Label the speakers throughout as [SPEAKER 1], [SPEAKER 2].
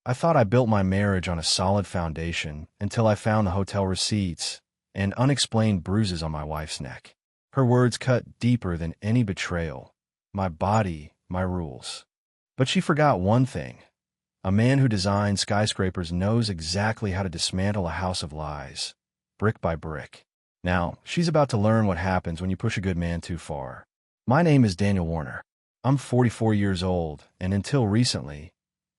[SPEAKER 1] I thought I built my marriage on a solid foundation until I found the hotel receipts and unexplained bruises on my wife's neck. Her words cut deeper than any betrayal. My body, my rules. But she forgot one thing. A man who designs skyscrapers knows exactly how to dismantle a house of lies, brick by brick. Now, she's about to learn what happens when you push a good man too far. My name is Daniel Warner. I'm 44 years old, and until recently,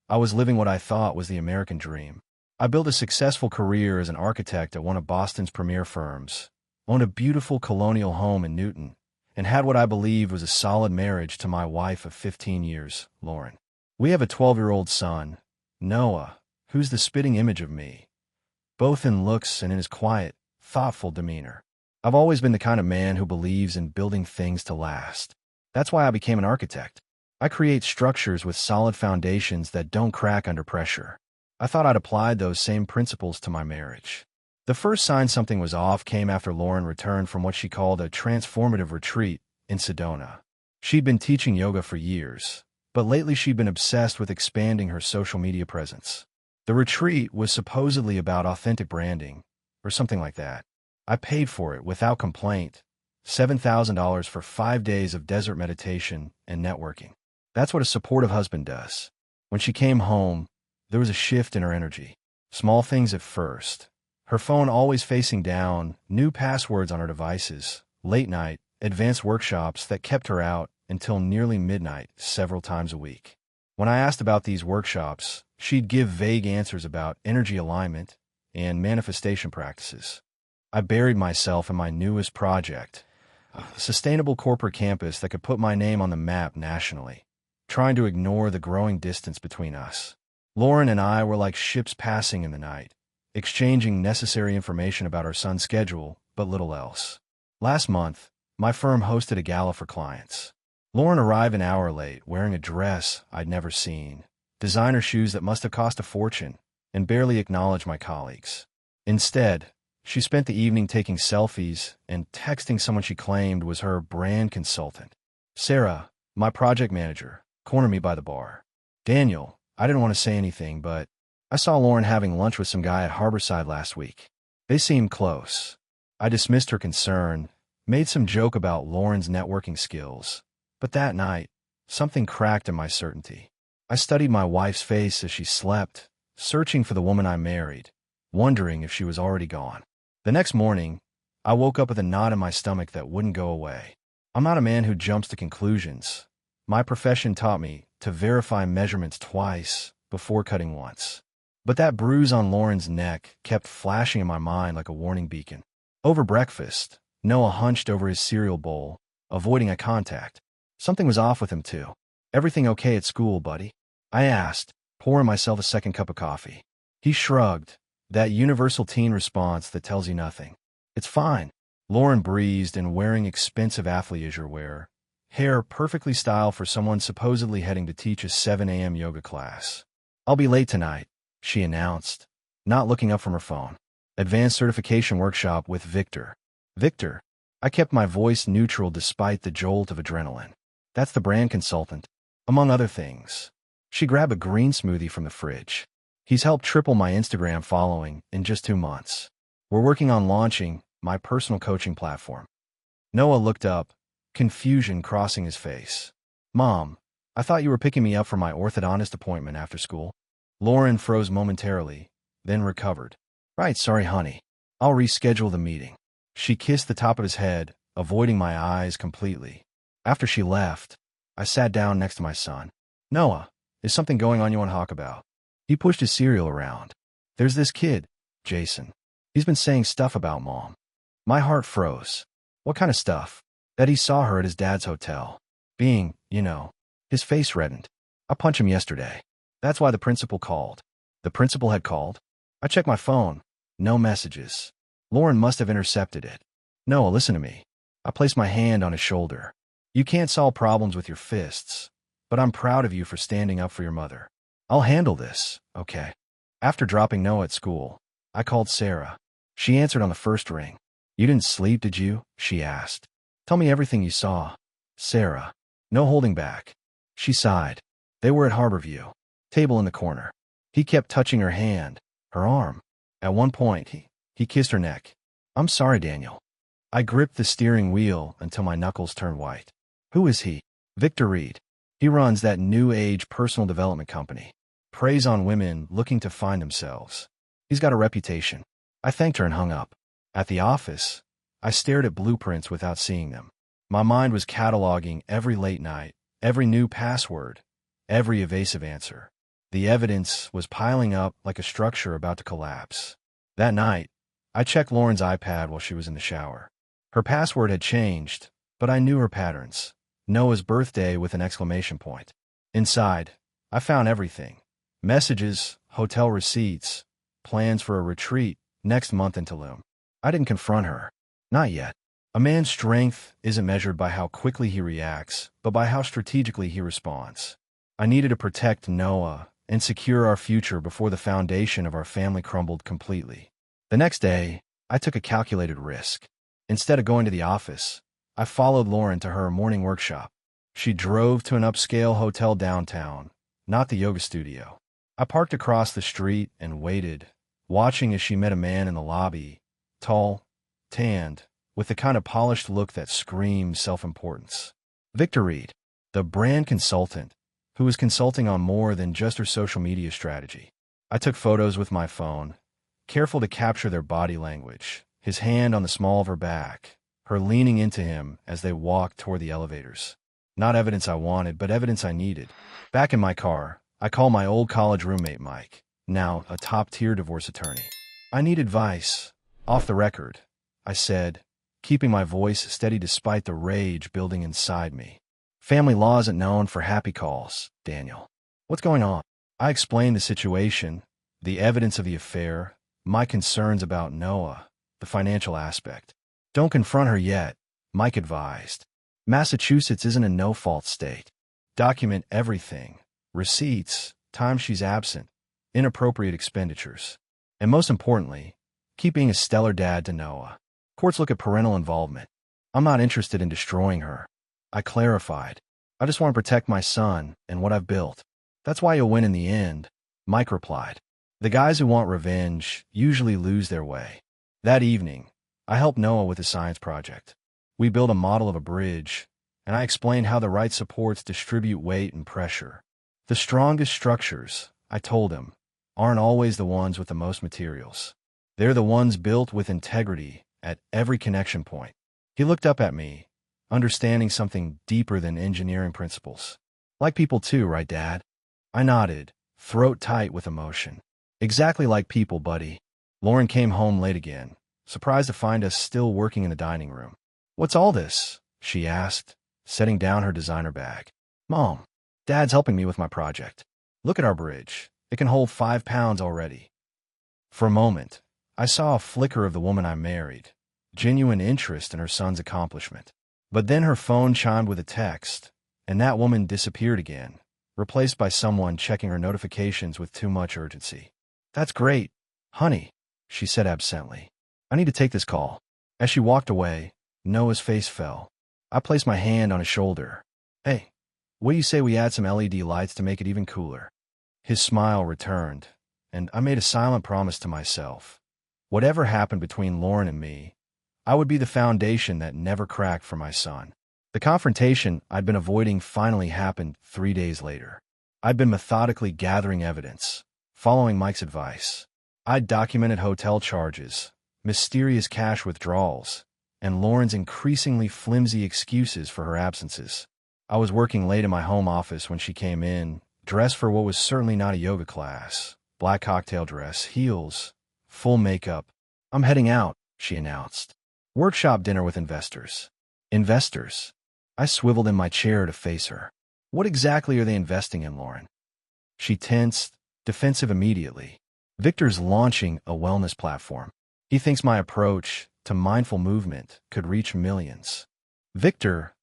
[SPEAKER 1] I was living what I thought was the American dream. I built a successful career as an architect at one of Boston's premier firms, owned a beautiful colonial home in Newton, and had what I believed was a solid marriage to my wife of 15 years, Lauren. We have a 12-year-old son, Noah, who's the spitting image of me, both in looks and in his quiet, thoughtful demeanor. I've always been the kind of man who believes in building things to last. That's why I became an architect. I create structures with solid foundations that don't crack under pressure. I thought I'd applied those same principles to my marriage. The first sign something was off came after Lauren returned from what she called a transformative retreat in Sedona. She'd been teaching yoga for years, but lately she'd been obsessed with expanding her social media presence. The retreat was supposedly about authentic branding, or something like that. I paid for it without complaint, $7,000 for 5 days of desert meditation and networking. That's what a supportive husband does. When she came home, there was a shift in her energy. Small things at first. Her phone always facing down, new passwords on her devices, late night, advanced workshops that kept her out until nearly midnight several times a week. When I asked about these workshops, she'd give vague answers about energy alignment and manifestation practices. I buried myself in my newest project, a sustainable corporate campus that could put my name on the map nationally, trying to ignore the growing distance between us. Lauren and I were like ships passing in the night, exchanging necessary information about our son's schedule, but little else. Last month, my firm hosted a gala for clients. Lauren arrived an hour late, wearing a dress I'd never seen, designer shoes that must have cost a fortune, and barely acknowledged my colleagues. Instead, she spent the evening taking selfies and texting someone she claimed was her brand consultant. Sarah, my project manager, cornered me by the bar. Daniel, I didn't want to say anything, but I saw Lauren having lunch with some guy at Harborside last week. They seemed close. I dismissed her concern, made some joke about Lauren's networking skills, but that night, something cracked in my certainty. I studied my wife's face as she slept, searching for the woman I married, wondering if she was already gone. The next morning, I woke up with a knot in my stomach that wouldn't go away. I'm not a man who jumps to conclusions. My profession taught me to verify measurements twice before cutting once. But that bruise on Lauren's neck kept flashing in my mind like a warning beacon. Over breakfast, Noah hunched over his cereal bowl, avoiding eye contact. Something was off with him, too. "Everything okay at school, buddy?" I asked, pouring myself a second cup of coffee. He shrugged, that universal teen response that tells you nothing. "It's fine." Lauren breezed in wearing expensive athleisure wear, hair perfectly styled for someone supposedly heading to teach a 7 a.m. yoga class. "I'll be late tonight," she announced, not looking up from her phone. "Advanced certification workshop with Victor." "Victor?" I kept my voice neutral despite the jolt of adrenaline. "That's the brand consultant, among other things." She grabbed a green smoothie from the fridge. "He's helped triple my Instagram following in just 2 months. We're working on launching my personal coaching platform." Noah looked up, confusion crossing his face. "Mom, I thought you were picking me up for my orthodontist appointment after school." Lauren froze momentarily, then recovered. "Right, sorry, honey. I'll reschedule the meeting." She kissed the top of his head, avoiding my eyes completely. After she left, I sat down next to my son. "Noah, is something going on you want to talk about?" He pushed his cereal around. "There's this kid, Jason. He's been saying stuff about Mom." My heart froze. "What kind of stuff?" "That he saw her at his dad's hotel. Being, you know." His face reddened. "I punched him yesterday. That's why the principal called." The principal had called? I checked my phone. No messages. Lauren must have intercepted it. "Noah, listen to me." I placed my hand on his shoulder. "You can't solve problems with your fists, but I'm proud of you for standing up for your mother. I'll handle this, okay?" After dropping Noah at school, I called Sarah. She answered on the first ring. "You didn't sleep, did you?" she asked. "Tell me everything you saw." "Sarah." No holding back. She sighed. "They were at Harborview. Table in the corner. He kept touching her hand, her arm. At one point, he kissed her neck. I'm sorry, Daniel. I gripped the steering wheel until my knuckles turned white. Who is he? Victor Reed. He runs that new age personal development company. Preys on women looking to find themselves. He's got a reputation. I thanked her and hung up. At the office, I stared at blueprints without seeing them. My mind was cataloging every late night, every new password, every evasive answer. The evidence was piling up like a structure about to collapse. That night, I checked Lauren's iPad while she was in the shower. Her password had changed, but I knew her patterns. Noah's birthday with an exclamation point. Inside, I found everything. Messages, hotel receipts, plans for a retreat next month in Tulum. I didn't confront her. Not yet. A man's strength isn't measured by how quickly he reacts, but by how strategically he responds. I needed to protect Noah and secure our future before the foundation of our family crumbled completely. The next day, I took a calculated risk. Instead of going to the office, I followed Lauren to her morning workshop. She drove to an upscale hotel downtown, not the yoga studio. I parked across the street and waited, watching as she met a man in the lobby, tall, tanned, with the kind of polished look that screamed self-importance. Victor Reed, the brand consultant, who was consulting on more than just her social media strategy. I took photos with my phone, careful to capture their body language, his hand on the small of her back, her leaning into him as they walked toward the elevators. Not evidence I wanted, but evidence I needed. Back in my car, I called my old college roommate Mike, now a top-tier divorce attorney. I need advice. Off the record, I said, keeping my voice steady despite the rage building inside me. Family law isn't known for happy calls, Daniel. What's going on? I explained the situation, the evidence of the affair, my concerns about Noah, the financial aspect. Don't confront her yet, Mike advised. Massachusetts isn't a no-fault state. Document everything. Receipts, time she's absent, inappropriate expenditures. And most importantly, keep being a stellar dad to Noah. Courts look at parental involvement. I'm not interested in destroying her. I clarified. I just want to protect my son and what I've built. That's why you'll win in the end, Mike replied. The guys who want revenge usually lose their way. That evening, I helped Noah with his science project. We built a model of a bridge, and I explained how the right supports distribute weight and pressure. The strongest structures, I told him, aren't always the ones with the most materials. They're the ones built with integrity at every connection point. He looked up at me, understanding something deeper than engineering principles. Like people too, right, Dad? I nodded, throat tight with emotion. Exactly like people, buddy. Lauren came home late again, surprised to find us still working in the dining room. What's all this? She asked, setting down her designer bag. Mom, Dad's helping me with my project. Look at our bridge. It can hold 5 pounds already. For a moment, I saw a flicker of the woman I married, genuine interest in her son's accomplishment. But then her phone chimed with a text, and that woman disappeared again, replaced by someone checking her notifications with too much urgency. That's great, honey, she said absently. I need to take this call. As she walked away, Noah's face fell. I placed my hand on his shoulder. Hey, what do you say we add some LED lights to make it even cooler? His smile returned, and I made a silent promise to myself. Whatever happened between Lauren and me, I would be the foundation that never cracked for my son. The confrontation I'd been avoiding finally happened 3 days later. I'd been methodically gathering evidence, following Mike's advice. I'd documented hotel charges, mysterious cash withdrawals, and Lauren's increasingly flimsy excuses for her absences. I was working late in my home office when she came in, dressed for what was certainly not a yoga class. Black cocktail dress, heels, full makeup. I'm heading out, she announced. Workshop dinner with investors. Investors? I swiveled in my chair to face her. What exactly are they investing in, Lauren? She tensed, defensive immediately. Victor's launching a wellness platform. He thinks my approach to mindful movement could reach millions. Victor,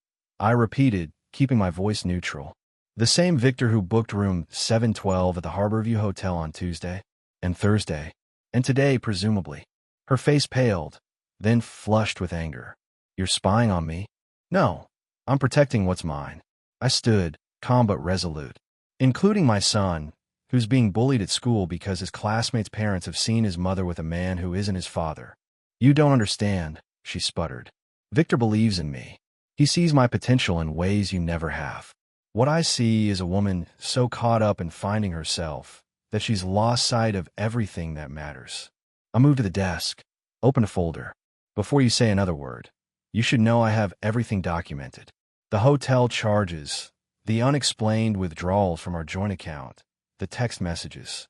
[SPEAKER 1] I repeated, keeping my voice neutral. The same Victor who booked room 712 at the Harborview Hotel on Tuesday and Thursday, and today, presumably. Her face paled, then flushed with anger. You're spying on me? No, I'm protecting what's mine. I stood, calm but resolute. Including my son, who's being bullied at school because his classmates' parents have seen his mother with a man who isn't his father. You don't understand, she sputtered. Victor believes in me. He sees my potential in ways you never have. What I see is a woman so caught up in finding herself that she's lost sight of everything that matters. I moved to the desk, opened a folder. Before you say another word, you should know I have everything documented. The hotel charges, the unexplained withdrawals from our joint account, the text messages.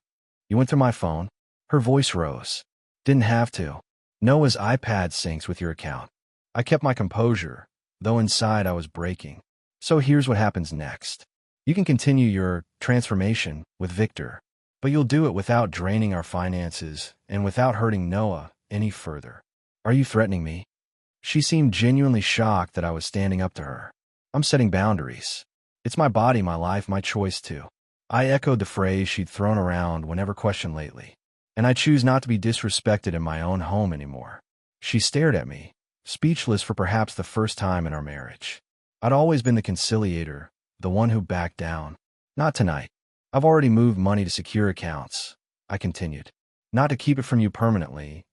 [SPEAKER 1] You went through my phone? Her voice rose. Didn't have to. Noah's iPad syncs with your account. I kept my composure, though inside I was breaking. So here's what happens next. You can continue your transformation with Victor, but you'll do it without draining our finances and without hurting Noah any further. Are you threatening me? She seemed genuinely shocked that I was standing up to her. I'm setting boundaries. It's my body, my life, my choice too. I echoed the phrase she'd thrown around whenever questioned lately. And I choose not to be disrespected in my own home anymore. She stared at me, speechless for perhaps the first time in our marriage. I'd always been the conciliator, the one who backed down. Not tonight. I've already moved money to secure accounts, I continued. Not to keep it from you permanently,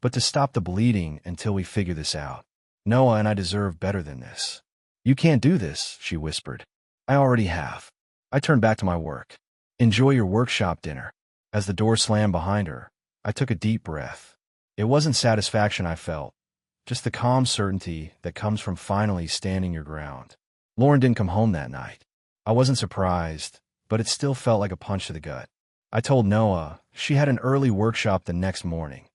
[SPEAKER 1] but to stop the bleeding until we figure this out. Noah and I deserve better than this. You can't do this, she whispered. I already have. I turned back to my work. Enjoy your workshop dinner. As the door slammed behind her, I took a deep breath. It wasn't satisfaction I felt, just the calm certainty that comes from finally standing your ground. Lauren didn't come home that night. I wasn't surprised, but it still felt like a punch to the gut. I told Noah she had an early workshop the next morning.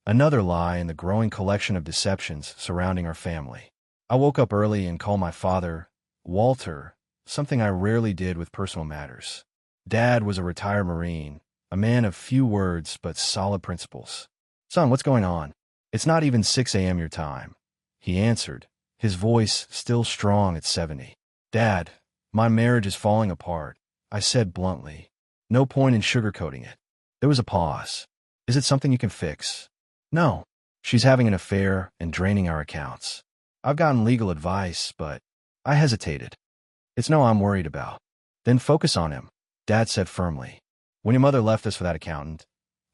[SPEAKER 1] Another lie in the growing collection of deceptions surrounding our family. I woke up early and called my father, Walter, something I rarely did with personal matters. Dad was a retired Marine, a man of few words but solid principles. Son, what's going on? It's not even 6 a.m. your time, he answered, his voice still strong at 70. Dad, my marriage is falling apart, I said bluntly. No point in sugarcoating it. There was a pause. Is it something you can fix? No. She's having an affair and draining our accounts. I've gotten legal advice, but I hesitated. It's Noah I'm worried about. Then focus on him, Dad said firmly. When your mother left us for that accountant,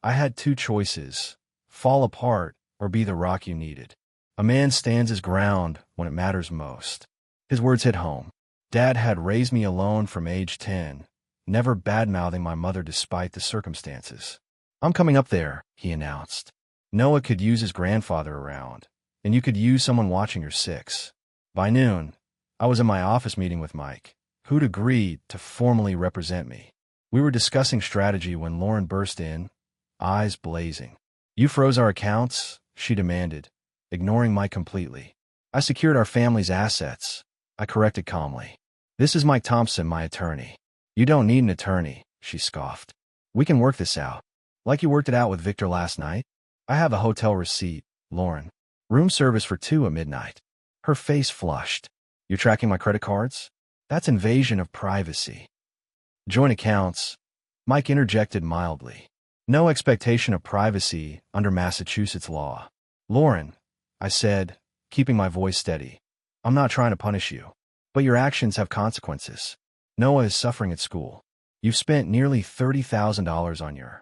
[SPEAKER 1] I had two choices: fall apart or be the rock you needed. A man stands his ground when it matters most. His words hit home. Dad had raised me alone from age 10, never bad-mouthing my mother despite the circumstances. I'm coming up there, he announced. Noah could use his grandfather around, and you could use someone watching your 6. By noon, I was in my office meeting with Mike, who'd agreed to formally represent me. We were discussing strategy when Lauren burst in, eyes blazing. You froze our accounts, she demanded, ignoring Mike completely. I secured our family's assets, I corrected calmly. This is Mike Thompson, my attorney. You don't need an attorney, she scoffed. We can work this out. Like you worked it out with Victor last night? I have a hotel receipt, Lauren. Room service for 2 at midnight. Her face flushed. You're tracking my credit cards? That's invasion of privacy. Joint accounts, Mike interjected mildly. No expectation of privacy under Massachusetts law. Lauren, I said, keeping my voice steady. I'm not trying to punish you, but your actions have consequences. Noah is suffering at school. You've spent nearly $30,000 on your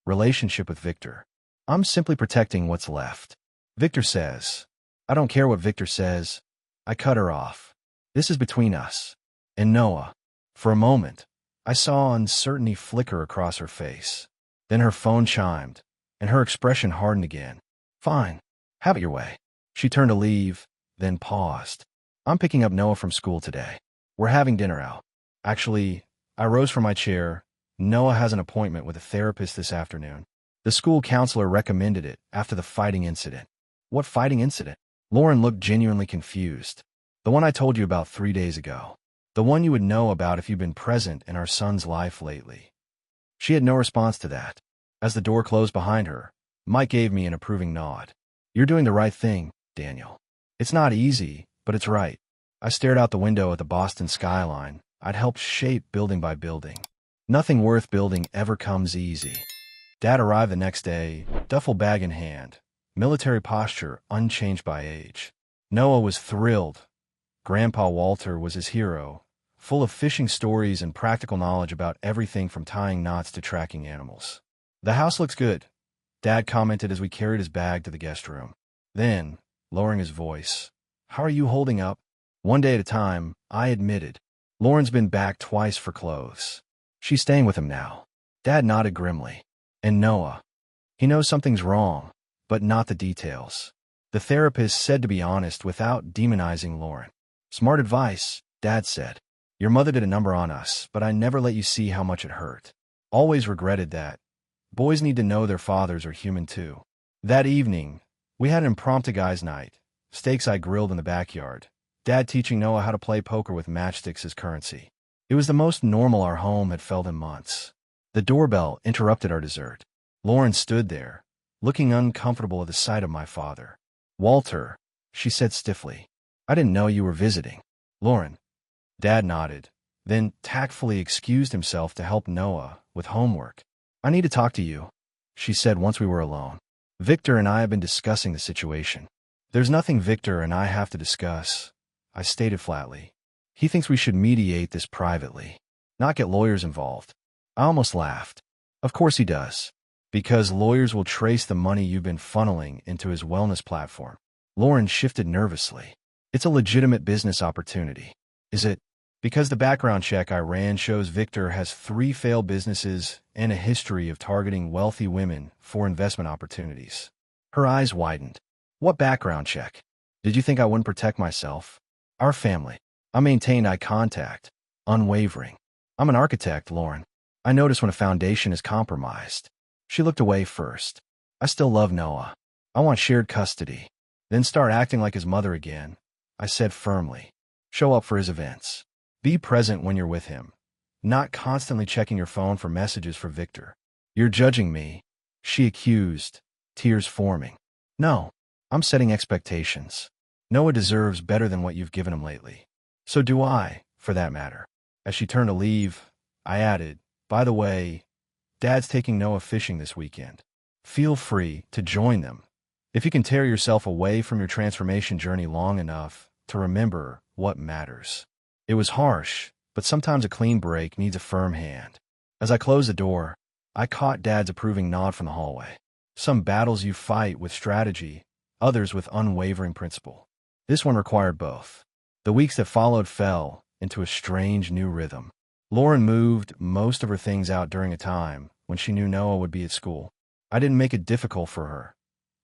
[SPEAKER 1] relationship with Victor. I'm simply protecting what's left. Victor says. I don't care what Victor says. I cut her off. This is between us. And Noah. For a moment, I saw uncertainty flicker across her face. Then her phone chimed, and her expression hardened again. Fine. Have it your way. She turned to leave, then paused. I'm picking up Noah from school today. We're having dinner out. Actually, I rose from my chair. Noah has an appointment with a therapist this afternoon. The school counselor recommended it after the fighting incident. What fighting incident? Lauren looked genuinely confused. The one I told you about 3 days ago. The one you would know about if you'd been present in our son's life lately. She had no response to that. As the door closed behind her, Mike gave me an approving nod. You're doing the right thing, Daniel. It's not easy, but it's right. I stared out the window at the Boston skyline I'd helped shape building by building. Nothing worth building ever comes easy. Dad arrived the next day, duffel bag in hand, military posture unchanged by age. Noah was thrilled. Grandpa Walter was his hero, full of fishing stories and practical knowledge about everything from tying knots to tracking animals. "The house looks good," Dad commented as we carried his bag to the guest room. Then, lowering his voice, "How are you holding up?" "One day at a time," I admitted. "Lauren's been back twice for clothes. She's staying with him now." Dad nodded grimly. "And Noah? He knows something's wrong, but not the details. The therapist said to be honest without demonizing Lauren." "Smart advice," Dad said. "Your mother did a number on us, but I never let you see how much it hurt. Always regretted that. Boys need to know their fathers are human too." That evening, we had an impromptu guys' night. Steaks I grilled in the backyard. Dad teaching Noah how to play poker with matchsticks as currency. It was the most normal our home had felt in months. The doorbell interrupted our dessert. Lauren stood there, looking uncomfortable at the sight of my father. "Walter," she said stiffly, "I didn't know you were visiting." "Lauren." Dad nodded, then tactfully excused himself to help Noah with homework. "I need to talk to you," she said once we were alone. "Victor and I have been discussing the situation." "There's nothing Victor and I have to discuss," I stated flatly. "He thinks we should mediate this privately, not get lawyers involved." I almost laughed. "Of course he does. Because lawyers will trace the money you've been funneling into his wellness platform." Lauren shifted nervously. "It's a legitimate business opportunity." "Is it?" "Because the background check I ran shows Victor has 3 failed businesses and a history of targeting wealthy women for investment opportunities." Her eyes widened. "What background check? Did you think I wouldn't protect myself?" "Our family." I maintained eye contact, unwavering. "I'm an architect, Lauren. I notice when a foundation is compromised." She looked away first. "I still love Noah. I want shared custody." "Then start acting like his mother again," I said firmly. "Show up for his events. Be present when you're with him, not constantly checking your phone for messages for Victor." "You're judging me," she accused, tears forming. "No, I'm setting expectations. Noah deserves better than what you've given him lately. So do I, for that matter." As she turned to leave, I added, "By the way, Dad's taking Noah fishing this weekend. Feel free to join them if you can tear yourself away from your transformation journey long enough to remember what matters." It was harsh, but sometimes a clean break needs a firm hand. As I closed the door, I caught Dad's approving nod from the hallway. "Some battles you fight with strategy, others with unwavering principle." This one required both. The weeks that followed fell into a strange new rhythm. Lauren moved most of her things out during a time when she knew Noah would be at school. I didn't make it difficult for her.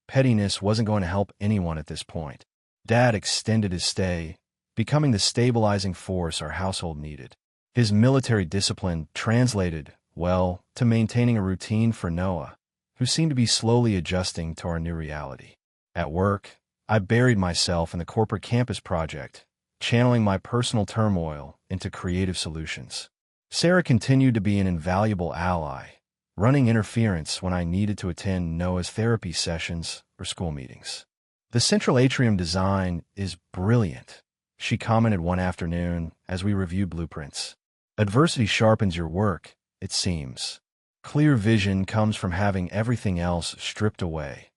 [SPEAKER 1] Pettiness wasn't going to help anyone at this point. Dad extended his stay, becoming the stabilizing force our household needed. His military discipline translated, well, to maintaining a routine for Noah, who seemed to be slowly adjusting to our new reality. At work, I buried myself in the corporate campus project, channeling my personal turmoil into creative solutions. Sarah continued to be an invaluable ally, running interference when I needed to attend Noah's therapy sessions or school meetings. "The central atrium design is brilliant," she commented one afternoon as we reviewed blueprints. "Adversity sharpens your work, it seems. Clear vision comes from having everything else stripped away."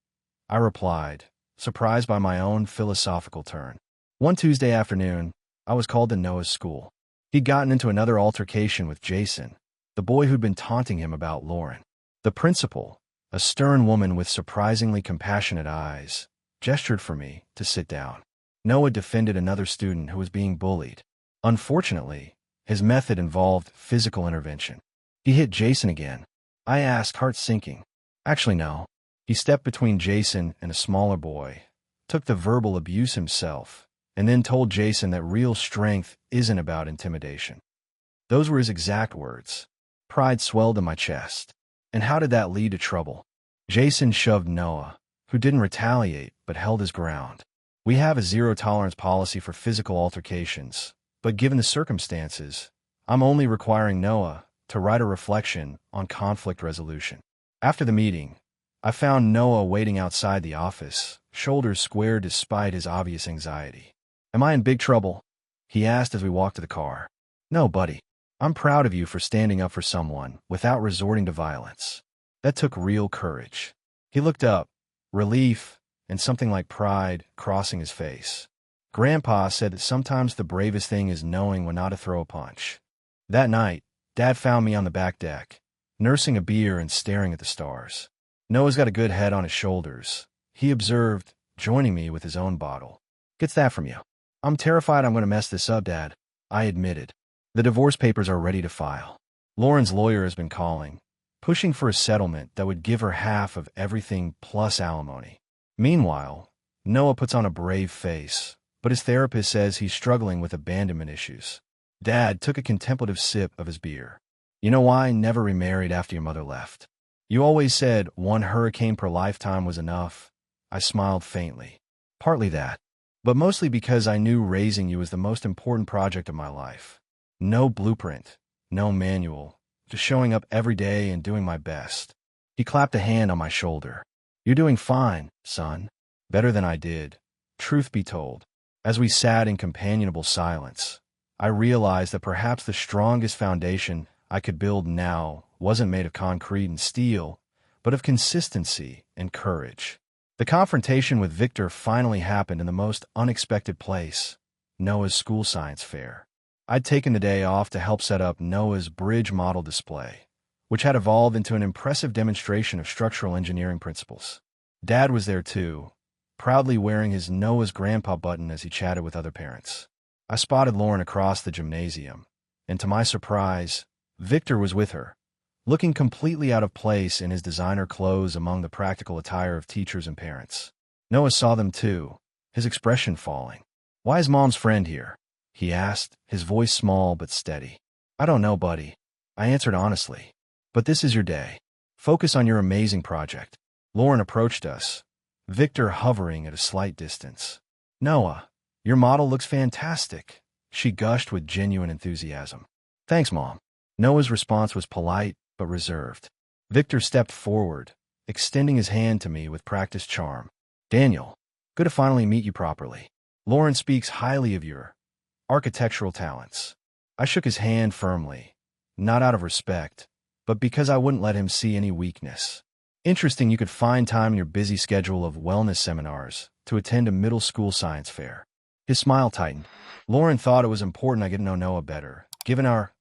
[SPEAKER 1] I replied, surprised by my own philosophical turn. One Tuesday afternoon, I was called to Noah's school. He'd gotten into another altercation with Jason, the boy who'd been taunting him about Lauren. The principal, a stern woman with surprisingly compassionate eyes, gestured for me to sit down. Noah defended another student who was being bullied. Unfortunately, his method involved physical intervention. "He hit Jason again?" I asked, heart sinking. "Actually, no. He stepped between Jason and a smaller boy, took the verbal abuse himself, and then told Jason that real strength isn't about intimidation." Those were his exact words. Pride swelled in my chest. And how did that lead to trouble? Jason shoved Noah, who didn't retaliate but held his ground. We have a zero-tolerance policy for physical altercations, but given the circumstances, I'm only requiring Noah to write a reflection on conflict resolution. After the meeting, I found Noah waiting outside the office, shoulders squared despite his obvious anxiety. "Am I in big trouble?" he asked as we walked to the car. "No, buddy. I'm proud of you for standing up for someone without resorting to violence. That took real courage." He looked up, relief and something like pride crossing his face. Grandpa said that sometimes the bravest thing is knowing when not to throw a punch. That night, Dad found me on the back deck, nursing a beer and staring at the stars. Noah's got a good head on his shoulders, he observed, joining me with his own bottle. Gets that from you. I'm terrified I'm going to mess this up, Dad, I admitted. The divorce papers are ready to file. Lauren's lawyer has been calling, pushing for a settlement that would give her half of everything plus alimony. Meanwhile, Noah puts on a brave face, but his therapist says he's struggling with abandonment issues. Dad took a contemplative sip of his beer. You know why I never remarried after your mother left? You always said one hurricane per lifetime was enough. I smiled faintly. Partly that, but mostly because I knew raising you was the most important project of my life. No blueprint, no manual, just showing up every day and doing my best. He clapped a hand on my shoulder. You're doing fine, son. Better than I did. Truth be told, as we sat in companionable silence, I realized that perhaps the strongest foundation I could build now wasn't made of concrete and steel, but of consistency and courage. The confrontation with Victor finally happened in the most unexpected place, Noah's school science fair. I'd taken the day off to help set up Noah's bridge model display, which had evolved into an impressive demonstration of structural engineering principles. Dad was there too, proudly wearing his Noah's grandpa button as he chatted with other parents. I spotted Lauren across the gymnasium, and to my surprise, Victor was with her, looking completely out of place in his designer clothes among the practical attire of teachers and parents. Noah saw them too, his expression falling. Why is Mom's friend here? He asked, his voice small but steady. I don't know, buddy, I answered honestly. But this is your day. Focus on your amazing project. Lauren approached us, Victor hovering at a slight distance. Noah, your model looks fantastic, she gushed with genuine enthusiasm. Thanks, Mom. Noah's response was polite but reserved. Victor stepped forward, extending his hand to me with practiced charm. Daniel, good to finally meet you properly. Lauren speaks highly of your architectural talents. I shook his hand firmly, not out of respect, but because I wouldn't let him see any weakness. Interesting you could find time in your busy schedule of wellness seminars to attend a middle school science fair. His smile tightened. Lauren thought it was important I get to know Noah better, given our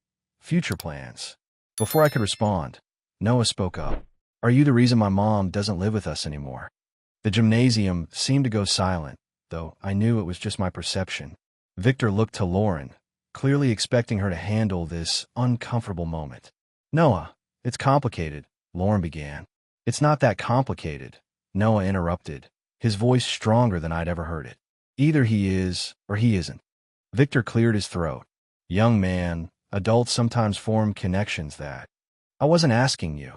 [SPEAKER 1] future plans. Before I could respond, Noah spoke up. Are you the reason my mom doesn't live with us anymore? The gymnasium seemed to go silent, though I knew it was just my perception. Victor looked to Lauren, clearly expecting her to handle this uncomfortable moment. Noah, it's complicated, Lauren began. It's not that complicated, Noah interrupted, his voice stronger than I'd ever heard it. Either he is or he isn't. Victor cleared his throat. Young man, adults sometimes form connections that. I wasn't asking you,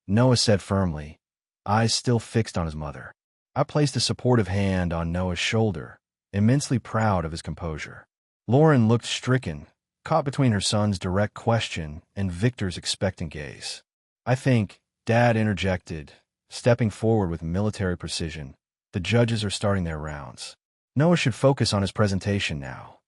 [SPEAKER 1] Noah said firmly, eyes still fixed on his mother. I placed a supportive hand on Noah's shoulder, immensely proud of his composure. Lauren looked stricken, caught between her son's direct question and Victor's expectant gaze. I think, Dad interjected, stepping forward with military precision, the judges are starting their rounds. Noah should focus on his presentation now.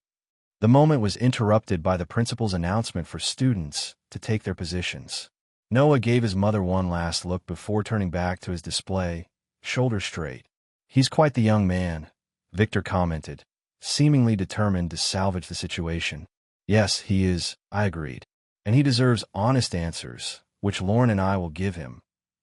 [SPEAKER 1] The moment was interrupted by the principal's announcement for students to take their positions. Noah gave his mother one last look before turning back to his display, shoulders straight. He's quite the young man, Victor commented, seemingly determined to salvage the situation. Yes, he is, I agreed. And he deserves honest answers, which Lauren and I will give him,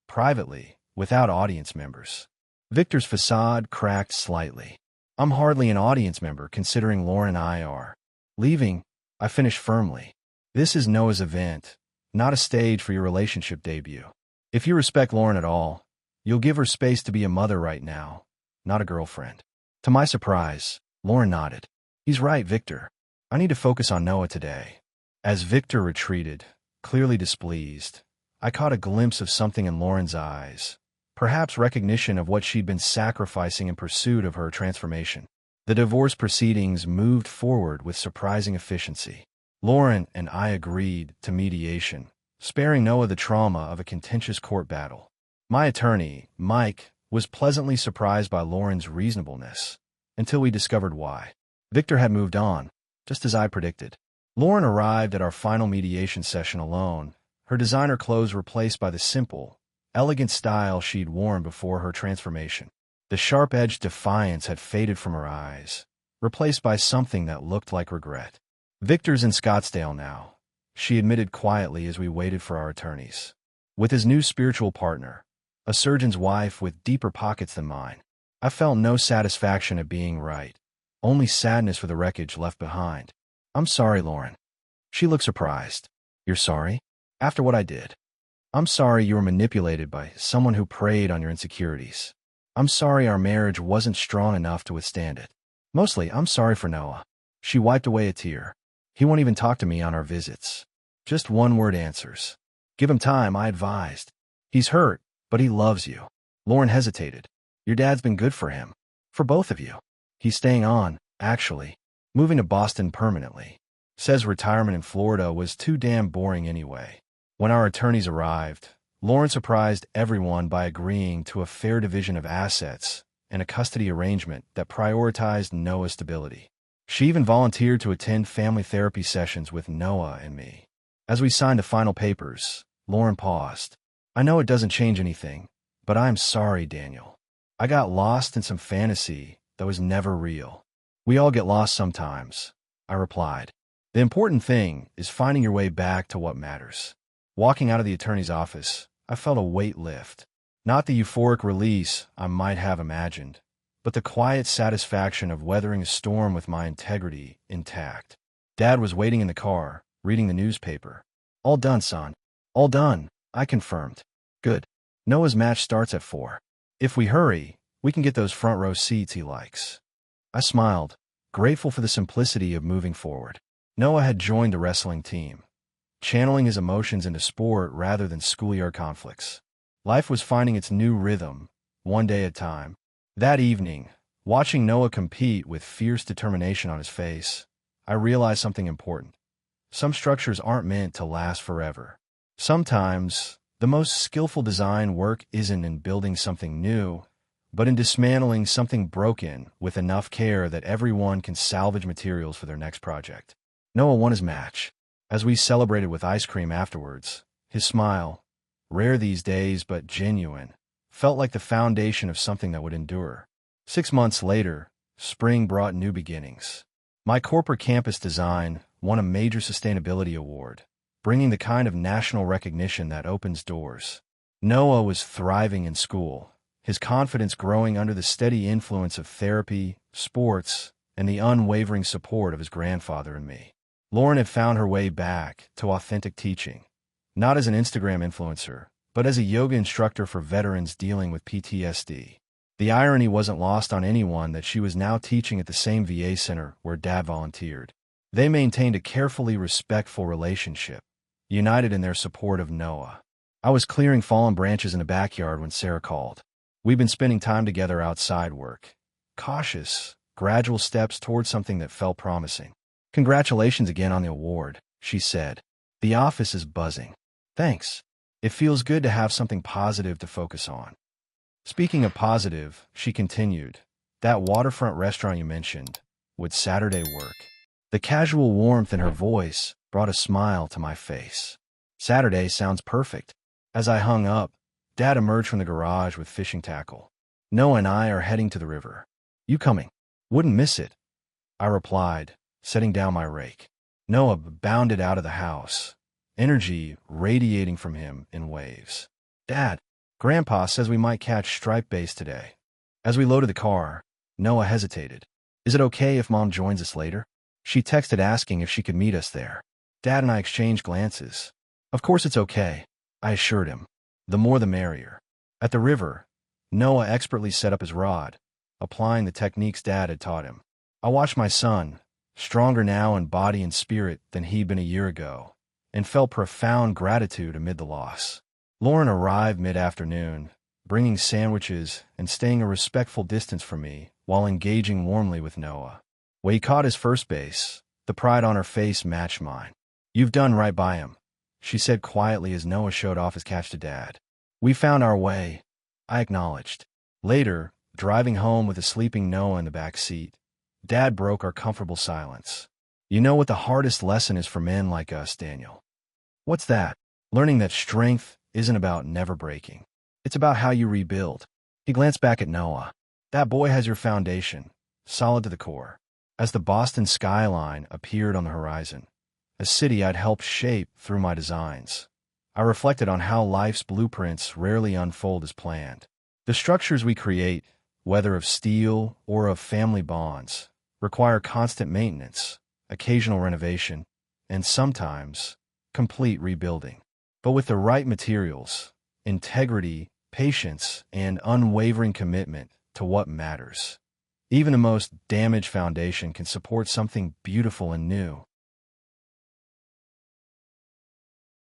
[SPEAKER 1] privately, without audience members. Victor's facade cracked slightly. I'm hardly an audience member considering Lauren and I are. Leaving, I finished firmly. This is Noah's event, not a stage for your relationship debut. If you respect Lauren at all, you'll give her space to be a mother right now, not a girlfriend. To my surprise, Lauren nodded. He's right, Victor. I need to focus on Noah today. As Victor retreated, clearly displeased, I caught a glimpse of something in Lauren's eyes, perhaps recognition of what she'd been sacrificing in pursuit of her transformation. The divorce proceedings moved forward with surprising efficiency. Lauren and I agreed to mediation, sparing Noah the trauma of a contentious court battle. My attorney, Mike, was pleasantly surprised by Lauren's reasonableness, until we discovered why. Victor had moved on, just as I predicted. Lauren arrived at our final mediation session alone, her designer clothes replaced by the simple, elegant style she'd worn before her transformation. The sharp-edged defiance had faded from her eyes, replaced by something that looked like regret. Victor's in Scottsdale now, she admitted quietly as we waited for our attorneys. With his new spiritual partner, a surgeon's wife with deeper pockets than mine. I felt no satisfaction at being right, only sadness for the wreckage left behind. I'm sorry, Lauren. She looked surprised. You're sorry? After what I did? I'm sorry you were manipulated by someone who preyed on your insecurities. I'm sorry our marriage wasn't strong enough to withstand it. Mostly, I'm sorry for Noah. She wiped away a tear. He won't even talk to me on our visits. Just one-word answers. Give him time, I advised. He's hurt, but he loves you. Lauren hesitated. Your dad's been good for him. For both of you. He's staying on, actually. Moving to Boston permanently. Says retirement in Florida was too damn boring anyway. When our attorneys arrived, Lauren surprised everyone by agreeing to a fair division of assets and a custody arrangement that prioritized Noah's stability. She even volunteered to attend family therapy sessions with Noah and me. As we signed the final papers, Lauren paused. I know it doesn't change anything, but I'm sorry, Daniel. I got lost in some fantasy that was never real. We all get lost sometimes, I replied. The important thing is finding your way back to what matters. Walking out of the attorney's office, I felt a weight lift. Not the euphoric release I might have imagined, but the quiet satisfaction of weathering a storm with my integrity intact. Dad was waiting in the car, reading the newspaper. All done, son. All done, I confirmed. Good. Noah's match starts at 4. If we hurry, we can get those front row seats he likes. I smiled, grateful for the simplicity of moving forward. Noah had joined the wrestling team, channeling his emotions into sport rather than schoolyard conflicts. Life was finding its new rhythm, one day at a time. That evening, watching Noah compete with fierce determination on his face, I realized something important. Some structures aren't meant to last forever. Sometimes, the most skillful design work isn't in building something new, but in dismantling something broken with enough care that everyone can salvage materials for their next project. Noah won his match. As we celebrated with ice cream afterwards, his smile, rare these days but genuine, felt like the foundation of something that would endure. 6 months later, spring brought new beginnings. My corporate campus design won a major sustainability award, bringing the kind of national recognition that opens doors. Noah was thriving in school, his confidence growing under the steady influence of therapy, sports, and the unwavering support of his grandfather and me. Lauren had found her way back to authentic teaching, not as an Instagram influencer, but as a yoga instructor for veterans dealing with PTSD. The irony wasn't lost on anyone that she was now teaching at the same VA center where Dad volunteered. They maintained a carefully respectful relationship, united in their support of Noah. I was clearing fallen branches in the backyard when Sarah called. We'd been spending time together outside work. Cautious, gradual steps toward something that felt promising. Congratulations again on the award, she said. The office is buzzing. Thanks. It feels good to have something positive to focus on. Speaking of positive, she continued, that waterfront restaurant you mentioned, would Saturday work? The casual warmth in her voice brought a smile to my face. Saturday sounds perfect. As I hung up, Dad emerged from the garage with fishing tackle. Noah and I are heading to the river. You coming? Wouldn't miss it, I replied, setting down my rake. Noah bounded out of the house, energy radiating from him in waves. Dad, Grandpa says we might catch striped bass today. As we loaded the car, Noah hesitated. Is it okay if Mom joins us later? She texted asking if she could meet us there. Dad and I exchanged glances. Of course it's okay, I assured him. The more the merrier. At the river, Noah expertly set up his rod, applying the techniques Dad had taught him. I watched my son, stronger now in body and spirit than he'd been a year ago, and felt profound gratitude amid the loss. Lauren arrived mid-afternoon, bringing sandwiches and staying a respectful distance from me while engaging warmly with Noah. When he caught his first base, the pride on her face matched mine. You've done right by him, she said quietly as Noah showed off his catch to Dad. We found our way, I acknowledged. Later, driving home with a sleeping Noah in the back seat, Dad broke our comfortable silence. You know what the hardest lesson is for men like us, Daniel? What's that? Learning that strength isn't about never breaking. It's about how you rebuild. He glanced back at Noah. That boy has your foundation, solid to the core. As the Boston skyline appeared on the horizon, a city I'd helped shape through my designs, I reflected on how life's blueprints rarely unfold as planned. The structures we create, whether of steel or of family bonds, require constant maintenance, occasional renovation, and sometimes complete rebuilding. But with the right materials, integrity, patience, and unwavering commitment to what matters, even the most damaged foundation can support something beautiful and new.